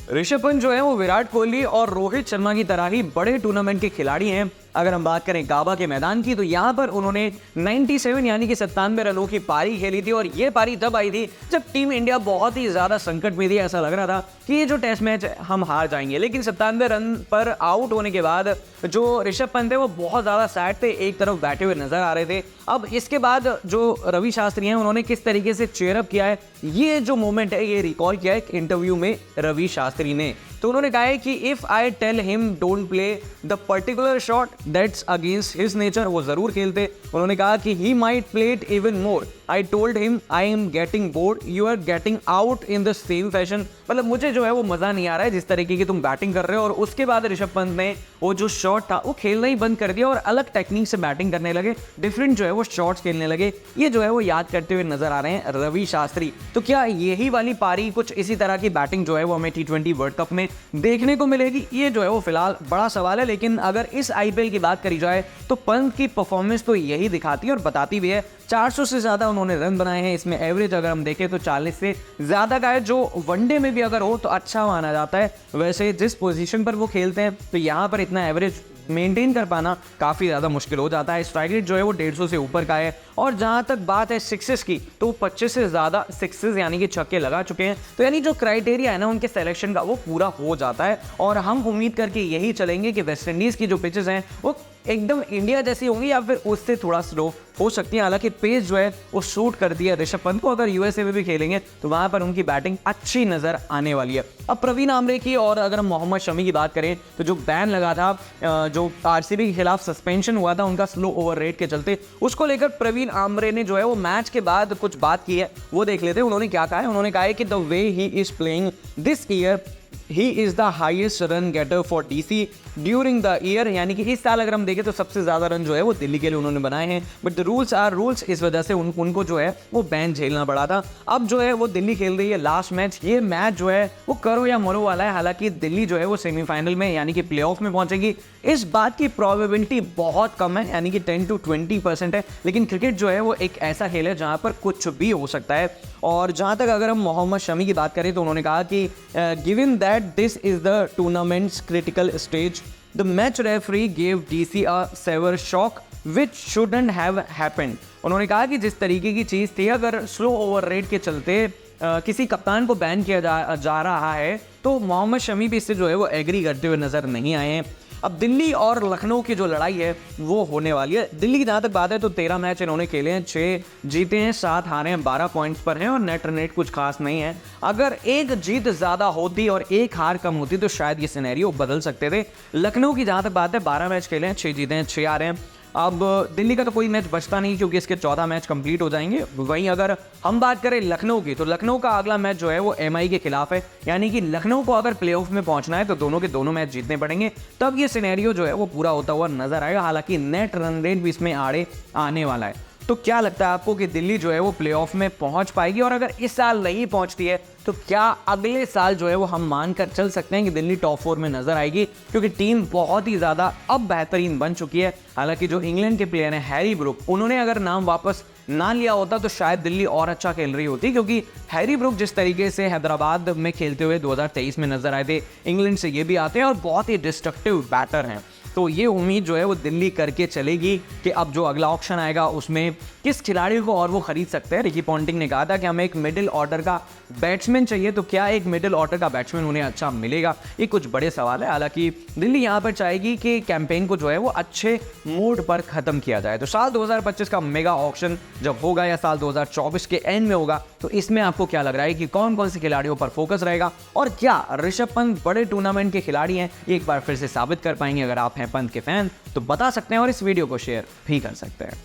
ऋषभ पंत जो है वो विराट कोहली और रोहित शर्मा की तरह ही बड़े टूर्नामेंट के खिलाड़ी हैं। अगर हम बात करें गाबा के मैदान की तो यहाँ पर उन्होंने 97 यानी कि 97 रनों की पारी खेली थी और ये पारी तब आई थी जब टीम इंडिया बहुत ही ज़्यादा संकट में थी। ऐसा लग रहा था कि ये जो टेस्ट मैच हम हार जाएंगे, लेकिन 97 रन पर आउट होने के बाद जो ऋषभ पंत है वो बहुत ज़्यादा सैड थे, एक तरफ बैठे हुए नजर आ रहे थे। अब इसके बाद जो रवि शास्त्री हैं उन्होंने किस तरीके से चेयरअप किया है, ये जो मोमेंट है ये रिकॉल किया है एक इंटरव्यू में रवि शास्त्री ने। तो उन्होंने कहा है कि if I tell him don't play the particular shot that's against his nature, वो जरूर खेलते। उन्होंने कहा कि he might play it even more, I told him I am getting bored, you are getting out in the same fashion. मतलब मुझे जो है वो मजा नहीं आ रहा है जिस तरीके की तुम बैटिंग कर रहे हो। और उसके बाद ऋषभ पंत ने वो जो शॉट था वो खेलना ही बंद कर दिया और अलग टेक्निक से बैटिंग करने लगे, डिफरेंट जो है वो शॉट्स खेलने लगे। ये जो है वो याद करते हुए नजर आ रहे हैं रवि शास्त्री। तो क्या यही वाली पारी कुछ इसी तरह की बैटिंग जो है वो हमें T20 वर्ल्ड कप में देखने को मिलेगी? ये जो है वो फिलहाल बड़ा सवाल है। लेकिन अगर इस IPL की बात करी जाए तो पंत की परफॉर्मेंस तो यही दिखाती है और बताती भी है। 400 से ज़्यादा उन्होंने रन बनाए हैं, इसमें एवरेज अगर हम देखें तो 40 से ज़्यादा का है, जो वनडे में भी अगर हो तो अच्छा माना जाता है। वैसे जिस पोजीशन पर वो खेलते हैं तो यहाँ पर इतना एवरेज मेंटेन कर पाना काफ़ी ज़्यादा मुश्किल हो जाता है। स्ट्राइक रेट जो है वो 150 से ऊपर का है। और जहाँ तक बात है सिक्सेस की तो 25 से ज़्यादा सिक्सेस यानी कि छक्के लगा चुके हैं। तो यानी जो क्राइटेरिया है ना उनके सिलेक्शन का वो पूरा हो जाता है। और हम उम्मीद करके यही चलेंगे कि वेस्ट इंडीज़ की जो पिचेस हैं वो एकदम इंडिया जैसी होंगी या फिर उससे थोड़ा स्लो हो सकती है। हालांकि पेस जो है वो शूट करती है ऋषभ पंत को। अगर USA में भी खेलेंगे तो वहां पर उनकी बैटिंग अच्छी नजर आने वाली है। अब प्रवीण आमरे की और अगर हम मोहम्मद शमी की बात करें तो जो बैन लगा था, जो RCB के खिलाफ सस्पेंशन हुआ था उनका स्लो ओवर रेट के चलते, उसको लेकर प्रवीण आमरे ने जो है वो मैच के बाद कुछ बात की है, वो देख लेते हैं। उन्होंने क्या कहा है। उन्होंने कहा है कि the way he is playing this year he is the highest run getter for DC during the year, यानी कि इस साल अगर हम देखें तो सबसे ज़्यादा रन जो है वो दिल्ली के लिए उन्होंने बनाए हैं। But the rules are rules, इस वजह से उनको जो है वो बैन झेलना पड़ा था। अब जो है वो दिल्ली खेल रही है लास्ट मैच, ये मैच जो है वो करो या मरो वाला है। हालांकि दिल्ली जो है वो सेमीफाइनल में यानी कि प्लेऑफ में पहुंचेगी, इस बात की प्रोबेबिलिटी बहुत कम है, यानी कि 10 to 20% है। लेकिन क्रिकेट जो है वो एक ऐसा खेल है जहाँ पर कुछ भी हो सकता है। और जहाँ तक अगर हम मोहम्मद शमी की बात करें तो उन्होंने कहा कि given that this is the tournament's critical stage, the match referee gave DC a severe shock which shouldn't have happened. उन्होंने कहा कि जिस तरीके की चीज़ थी, अगर स्लो ओवर रेट के चलते किसी कप्तान को बैन किया जा रहा है तो मोहम्मद शमी भी इससे जो है वो एग्री करते हुए नजर नहीं आए हैं। अब दिल्ली और लखनऊ की जो लड़ाई है वो होने वाली है। दिल्ली की जहाँ तक बात है तो 13 मैच इन्होंने खेले हैं, 6 जीते हैं, 7 हारे हैं, 12 पॉइंट्स पर हैं और नेट रन रेट कुछ खास नहीं है। अगर एक जीत ज़्यादा होती और एक हार कम होती तो शायद ये सिनेरियो बदल सकते थे। लखनऊ की जहाँ तक बात है 12 मैच खेले हैं, 6 जीते हैं, 6 हारे हैं। अब दिल्ली का तो कोई मैच बचता नहीं क्योंकि इसके 14 मैच कंप्लीट हो जाएंगे। वहीं अगर हम बात करें लखनऊ की तो लखनऊ का अगला मैच जो है वो MI के खिलाफ है, यानी कि लखनऊ को अगर प्लेऑफ में पहुंचना है तो दोनों के दोनों मैच जीतने पड़ेंगे, तब ये सिनेरियो जो है वो पूरा होता हुआ नजर आएगा। हालांकि नेट रन रेट भी इसमें आड़े आने वाला है। तो क्या लगता है आपको कि दिल्ली जो है वो प्लेऑफ में पहुंच पाएगी? और अगर इस साल नहीं पहुंचती है तो क्या अगले साल जो है वो हम मानकर चल सकते हैं कि दिल्ली टॉप 4 में नजर आएगी? क्योंकि टीम बहुत ही ज़्यादा अब बेहतरीन बन चुकी है। हालांकि जो इंग्लैंड के प्लेयर हैं हैरी ब्रूक, उन्होंने अगर नाम वापस ना लिया होता तो शायद दिल्ली और अच्छा खेल रही होती, क्योंकि हैरी ब्रूक जिस तरीके से हैदराबाद में खेलते हुए 2023 में नजर आए थे, इंग्लैंड से ये भी आते हैं और बहुत ही डिस्ट्रक्टिव बैटर हैं। तो ये उम्मीद जो है वो दिल्ली करके चलेगी कि अब जो अगला ऑक्शन आएगा उसमें किस खिलाड़ी को और वो खरीद सकते हैं। रिकी पॉन्टिंग ने कहा था कि हमें एक मिडिल ऑर्डर का बैट्समैन चाहिए, तो क्या एक मिडिल ऑर्डर का बैट्समैन उन्हें अच्छा मिलेगा? ये कुछ बड़े सवाल है। हालांकि दिल्ली यहाँ पर चाहेगी कि कैंपेन को जो है वो अच्छे मूड पर ख़त्म किया जाए। तो साल 2025 का मेगा ऑक्शन जब होगा या साल 2024 के एंड में होगा, तो इसमें आपको क्या लग रहा है कि कौन कौन से खिलाड़ियों पर फोकस रहेगा और क्या ऋषभ पंत बड़े टूर्नामेंट के खिलाड़ी हैं, एक बार फिर से साबित कर पाएंगे? अगर आप हैं पंत के फैन तो बता सकते हैं और इस वीडियो को शेयर भी कर सकते हैं।